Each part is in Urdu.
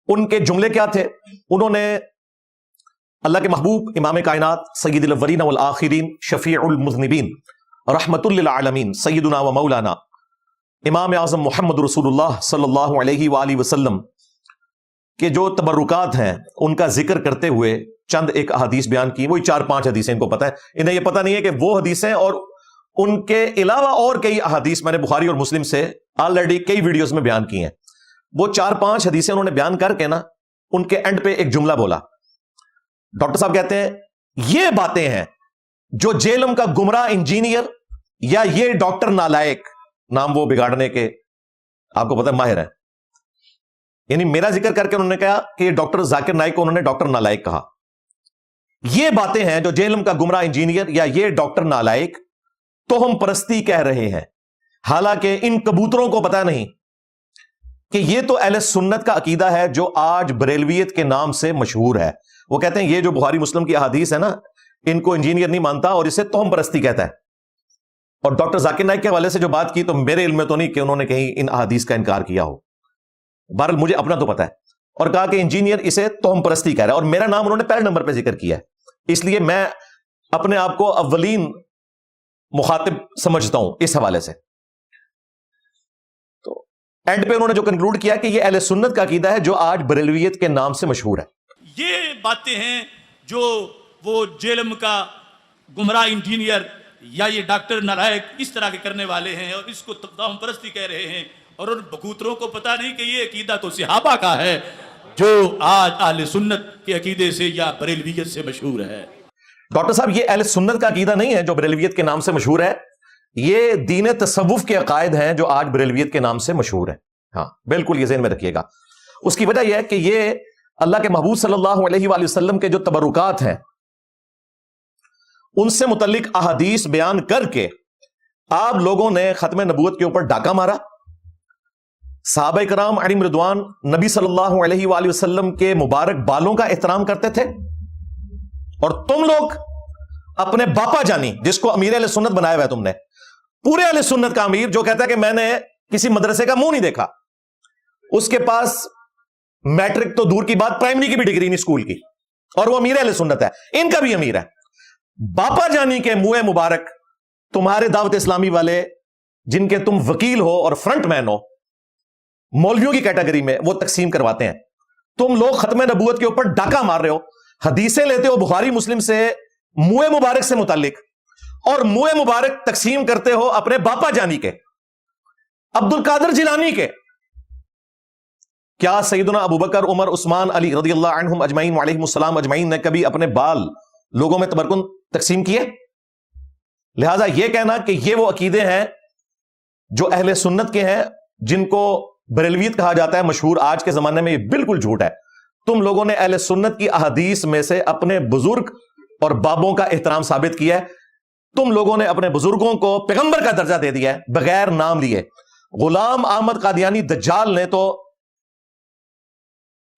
ان کے جملے کیا تھے؟ انہوں نے اللہ کے محبوب امام کائنات سید الاولین والآخرین شفیع المذنبین رحمت للعالمین سیدنا و مولانا امام اعظم محمد رسول اللہ صلی اللہ علیہ وآلہ وسلم کے جو تبرکات ہیں ان کا ذکر کرتے ہوئے چند ایک احادیث بیان کی. وہی 4-5 حدیثیں ان کو پتہ ہے. انہیں یہ پتہ نہیں ہے کہ وہ حدیثیں اور ان کے علاوہ اور کئی احادیث میں نے بخاری اور مسلم سے آلریڈی کئی ویڈیوز میں بیان کی ہیں. وہ 4-5 حدیثیں انہوں نے بیان کر کے نا ان کے اینڈ پہ ایک جملہ بولا. ڈاکٹر صاحب کہتے ہیں یہ باتیں ہیں جو جیلم کا گمراہ انجینئر یا یہ ڈاکٹر نالائق، نام وہ بگاڑنے کے آپ کو پتہ ماہر ہیں، یعنی میرا ذکر کر کے انہوں نے کہا کہ یہ ڈاکٹر ذاکر نائک کو انہوں نے ڈاکٹر نالائق کہا. یہ باتیں ہیں جو جیلم کا گمراہ انجینئر یا یہ ڈاکٹر نالائق توہم پرستی کہہ رہے ہیں، حالانکہ ان کبوتروں کو پتہ نہیں کہ یہ تو اہل سنت کا عقیدہ ہے جو آج بریلویت کے نام سے مشہور ہے. وہ کہتے ہیں یہ جو بخاری مسلم کی احادیث ہے نا ان کو انجینئر نہیں مانتا اور اسے توہم پرستی کہتا ہے. اور ڈاکٹر ذاکر نائک کے حوالے سے جو بات کی تو میرے علم میں تو نہیں کہ انہوں نے کہیں ان احادیث کا انکار کیا ہو. بہرحال مجھے اپنا تو پتا ہے. اور کہا کہ انجینئر اسے توہم پرستی کہہ رہا ہے اور میرا نام انہوں نے پہلے نمبر پہ ذکر کیا ہے، اس لیے میں اپنے آپ کو اولین مخاطب سمجھتا ہوں اس حوالے سے. تو اینڈ پہ انہوں نے جو کنکلوڈ کیا کہ یہ اہل سنت کا عقیدہ ہے جو آج بریلویت کے نام سے مشہور ہے. یہ باتیں ہیں جو وہ جیلم کا گمراہ انجینئر یا یہ ڈاکٹر نالائق اس طرح کے کرنے والے ہیں اور اس کو توہم پرستی کہہ رہے ہیں، اور ان بکوتروں کو پتہ نہیں کہ یہ عقیدہ تو صحابہ کا ہے جو آج اہل سنت کے عقیدے سے یا بریلویت سے مشہور ہے. ڈاکٹر صاحب یہ اہل سنت کا عقیدہ نہیں ہے جو بریلویت کے نام سے مشہور ہے، یہ دین تصوف کے عقائد ہیں جو آج بریلویت کے نام سے مشہور ہیں. ہاں بالکل یہ ذہن میں رکھیے گا. اس کی وجہ یہ ہے کہ یہ اللہ کے محبوب صلی اللہ علیہ وآلہ وسلم کے جو تبرکات ہیں ان سے متعلق احادیث بیان کر کے آپ لوگوں نے ختم نبوت کے اوپر ڈاکہ مارا. صحابہ کرام علیہم رضوان نبی صلی اللہ علیہ وآلہ وسلم کے مبارک بالوں کا احترام کرتے تھے، اور تم لوگ اپنے باپا جانی جس کو امیر اہل سنت بنایا ہوا ہے تم نے، پورے اہل سنت کا امیر جو کہتا ہے کہ میں نے کسی مدرسے کا منہ نہیں دیکھا، اس کے پاس میٹرک تو دور کی بات پرائمری کی بھی ڈگری نہیں اسکول کی، اور وہ امیر اہل سنت ہے، ان کا بھی امیر ہے. باپا جانی کے منہ مبارک تمہارے دعوت اسلامی والے جن کے تم وکیل ہو اور فرنٹ مین ہو مولویوں کی کیٹیگری میں، وہ تقسیم کرواتے ہیں. تم لوگ ختم نبوت کے اوپر ڈاکہ مار رہے ہو، حدیثیں لیتے ہو بخاری مسلم سے منہ مبارک سے متعلق، اور منہ مبارک تقسیم کرتے ہو اپنے باپا جانی کے، عبد القادر جیلانی کے. کیا سیدنا ابوبکر عمر عثمان علی رضی اللہ عنہم اجمعین وعلیہم السلام اجمعین نے کبھی اپنے بال لوگوں میں تبرکن تقسیم کیے؟ لہذا یہ کہنا کہ یہ وہ عقیدے ہیں جو اہل سنت کے ہیں جن کو بریلویت کہا جاتا ہے مشہور آج کے زمانے میں، یہ بالکل جھوٹ ہے. تم لوگوں نے اہل سنت کی احادیث میں سے اپنے بزرگ اور بابوں کا احترام ثابت کیا ہے. تم لوگوں نے اپنے بزرگوں کو پیغمبر کا درجہ دے دیا ہے بغیر نام لیے. غلام احمد قادیانی دجال نے تو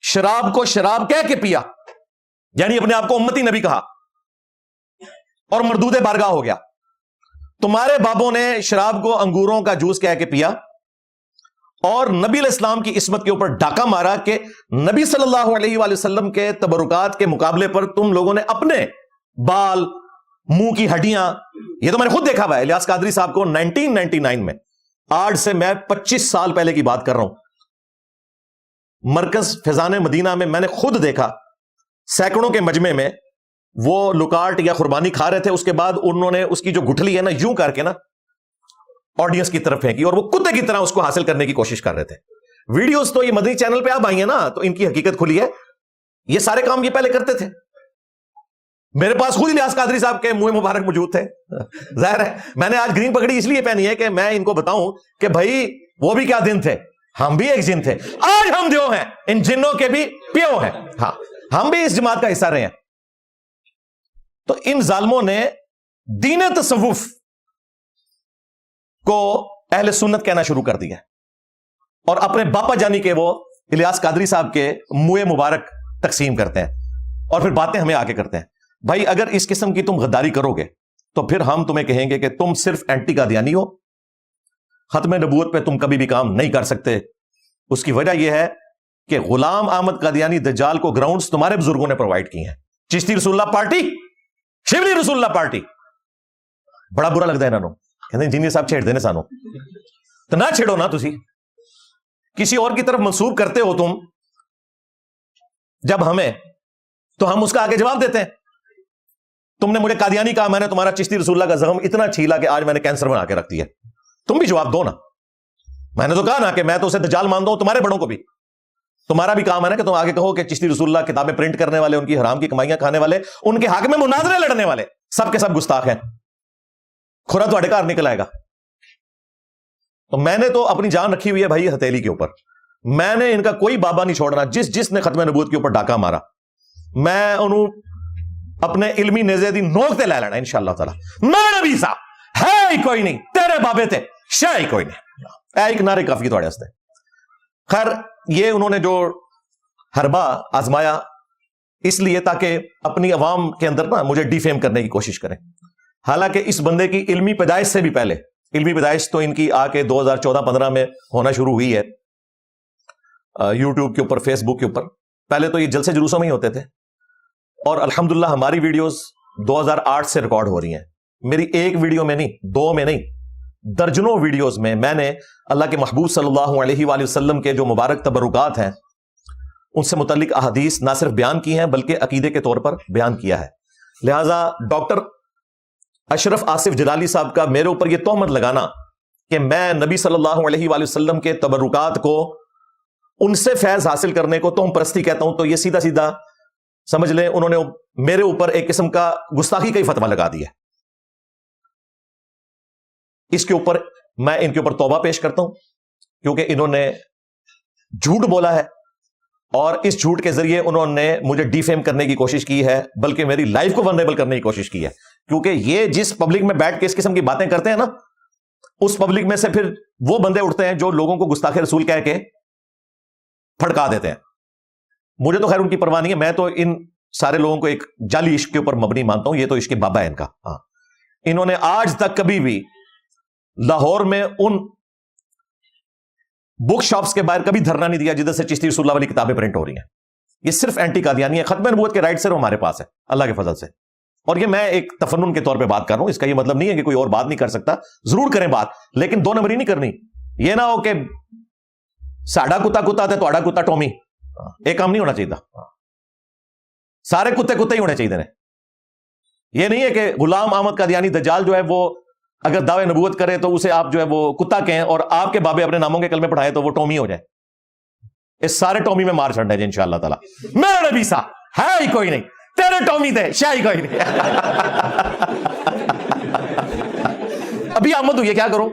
شراب کو شراب کہہ کے پیا، یعنی اپنے آپ کو امتی نبی کہا اور مردود بارگاہ ہو گیا. تمہارے بابوں نے شراب کو انگوروں کا جوس کہہ کے پیا اور نبی علیہ السلام کی عصمت کے اوپر ڈاکہ مارا کہ نبی صلی اللہ علیہ وآلہ وسلم کے تبرکات کے مقابلے پر تم لوگوں نے اپنے بال، منہ کی ہڈیاں، یہ تو میں نے خود دیکھا ہوا ہے. الیاس قادری صاحب کو 1999 میں، آج سے میں 25 سال پہلے کی بات کر رہا ہوں، مرکز فیضان مدینہ میں میں نے خود دیکھا سینکڑوں کے مجمع میں وہ لکاٹ یا قربانی کھا رہے تھے، اس کے بعد انہوں نے اس کی جو گٹھلی ہے نا یوں کر کے نا آڈینس کی طرف پھینکی اور وہ کتے کی طرح اس کو حاصل کرنے کی کوشش کر رہے تھے. ویڈیوز تو یہ مدنی چینل پہ آپ آئی ہیں نا تو ان کی حقیقت کھلی ہے. یہ سارے کام یہ پہلے کرتے تھے. میرے پاس خود الیاس قادری صاحب کے منہ مبارک موجود تھے. ظاہر ہے میں نے آج گرین پگڑی اس لیے پہنی ہے کہ میں ان کو بتاؤں کہ بھائی وہ بھی کیا دن تھے، ہم بھی ایک جن تھے، آج ہم دیو ہیں، ان جنوں کے بھی پیو ہیں. ہاں ہم بھی اس جماعت کا حصہ رہے ہیں. تو ان ظالموں نے دین تصوف کو اہل سنت کہنا شروع کر دیا اور اپنے باپا جانی کے وہ الیاس قادری صاحب کے منہ مبارک تقسیم کرتے ہیں اور پھر باتیں ہمیں آگے کرتے ہیں. بھائی اگر اس قسم کی تم غداری کرو گے تو پھر ہم تمہیں کہیں گے کہ تم صرف اینٹی قادیانی ہو، ختم نبوت پہ تم کبھی بھی کام نہیں کر سکتے. اس کی وجہ یہ ہے کہ غلام احمد قادیانی دجال کو گراؤنڈز تمہارے بزرگوں نے پرووائڈ کی ہیں. چشتی رسول اللہ پارٹی, شبلی رسول اللہ پارٹی. بڑا برا لگتا ہے انہوں نے, کہتے ہیں انجینئر صاحب چھیڑ دینے سانو, تو نہ چھیڑو نا, تسی کسی اور کی طرف منسوب کرتے ہو تم جب ہمیں, تو ہم اس کا آگے جواب دیتے ہیں. تم نے مجھے قادیانی کہا, میں نے تمہارا چشتی رسول اللہ کا زخم اتنا چھیلا کہ آج میں نے کینسر بنا کے رکھ دیا. تم بھی جواب دو نا. میں نے تو کہا نا کہ میں تو اسے دجال مانتا ہوں, تمہارے بڑوں کو بھی. تمہارا بھی کام ہے نا کہ تم آگے کہو کہ چشتی رسول اللہ کتابیں پرنٹ کرنے والے, ان کی حرام کی کمائیاں کھانے والے, ان کے حق میں مناظرے لڑنے والے, سب کے سب گستاخ ہیں. کھرا تواڈے گھر نکل آئے گا. تو میں نے تو اپنی جان رکھی ہوئی ہے بھائی ہتھیلی کے اوپر. میں نے ان کا کوئی بابا نہیں چھوڑنا. جس نے ختم نبوت کے اوپر ڈاکہ مارا, میں انہوں اپنے علمی نیزے دی نوک تے لے لینا انشاءاللہ تعالی. میں نبی سا ہے ہی کوئی نہیں, تیرے بابے تے شے ہی کوئی نہیں. اے ایک نعرے کافی تواڈے واسطے. خیر, یہ انہوں نے جو حربہ آزمایا اس لیے تاکہ اپنی عوام کے اندر نا مجھے ڈیفیم کرنے کی کوشش کریں. حالانکہ اس بندے کی علمی پیدائش سے بھی پہلے, علمی پیدائش تو ان کی آ کے 2014-15 میں ہونا شروع ہوئی ہے یوٹیوب کے اوپر, فیس بک کے اوپر. پہلے تو یہ جلسے جلوسوں میں ہی ہوتے تھے, اور الحمدللہ ہماری ویڈیوز 2008 سے ریکارڈ ہو رہی ہیں. میری ایک ویڈیو میں نہیں, دو میں نہیں, درجنوں ویڈیوز میں میں نے اللہ کے محبوب صلی اللہ علیہ وآلہ وسلم کے جو مبارک تبرکات ہیں ان سے متعلق احادیث نہ صرف بیان کی ہیں بلکہ عقیدے کے طور پر بیان کیا ہے. لہٰذا ڈاکٹر اشرف آصف جلالی صاحب کا میرے اوپر یہ تہمت لگانا کہ میں نبی صلی اللہ علیہ وآلہ وسلم کے تبرکات کو, ان سے فیض حاصل کرنے کو تہم پرستی کہتا ہوں, تو یہ سیدھا سیدھا سمجھ لیں انہوں نے میرے اوپر ایک قسم کا گستاخی کا ہی فتویٰ لگا دیا. اس کے اوپر میں ان کے اوپر توبہ پیش کرتا ہوں, کیونکہ انہوں نے جھوٹ بولا ہے اور اس جھوٹ کے ذریعے انہوں نے مجھے ڈیفیم کرنے کی کوشش کی ہے, بلکہ میری لائف کو ولنریبل کرنے کی کوشش کی ہے. کیونکہ یہ جس پبلک میں بیٹھ کے اس قسم کی باتیں کرتے ہیں نا, اس پبلک میں سے پھر وہ بندے اٹھتے ہیں جو لوگوں کو گستاخ رسول کہہ کے پھڑکا دیتے ہیں. مجھے تو خیر ان کی پرواہ نہیں ہے, میں تو ان سارے لوگوں کو ایک جعلی عشق کے اوپر مبنی مانتا ہوں. یہ تو عشق بابا ہے ان کا. ہاں, انہوں نے آج تک کبھی بھی لاہور میں ان بک شاپس کے باہر کبھی دھرنا نہیں دیا جدھر سے چشتی رسول اللہ والی کتابیں پرنٹ ہو رہی ہیں. یہ صرف اینٹی قادیانی ہے. ختم نبوت کے رائٹ صرف ہمارے پاس ہے اللہ کے فضل سے. اور یہ میں ایک تفنن کے طور پہ بات کر رہا ہوں, اس کا یہ مطلب نہیں ہے کہ کوئی اور بات نہیں کر سکتا, ضرور کریں بات, لیکن دو نمبری نہیں کرنی. یہ نہ ہو کہ ساڈا کتا کتا تے تہاڈا کتا ٹومی, ایک کام نہیں ہونا چاہیے. سارے کتے کتے ہی ہونے چاہیے. یہ نہیں ہے کہ غلام احمد قادیانی دجال جو ہے وہ اگر دعوے نبوت کرے تو اسے آپ جو ہے وہ کتا کہیں, اور آپ کے بابے اپنے ناموں کے کلمے پڑھائے تو وہ ٹومی ہو جائے. اس سارے ٹومی میں مار چھڑنا ہے انشاءاللہ تعالی. میرا نبی سا ہے ہی کوئی نہیں, تیرے ٹومی تھے شاہ ہی کوئی نہیں. ابھی آمد ہوئی ہے, کیا کروں.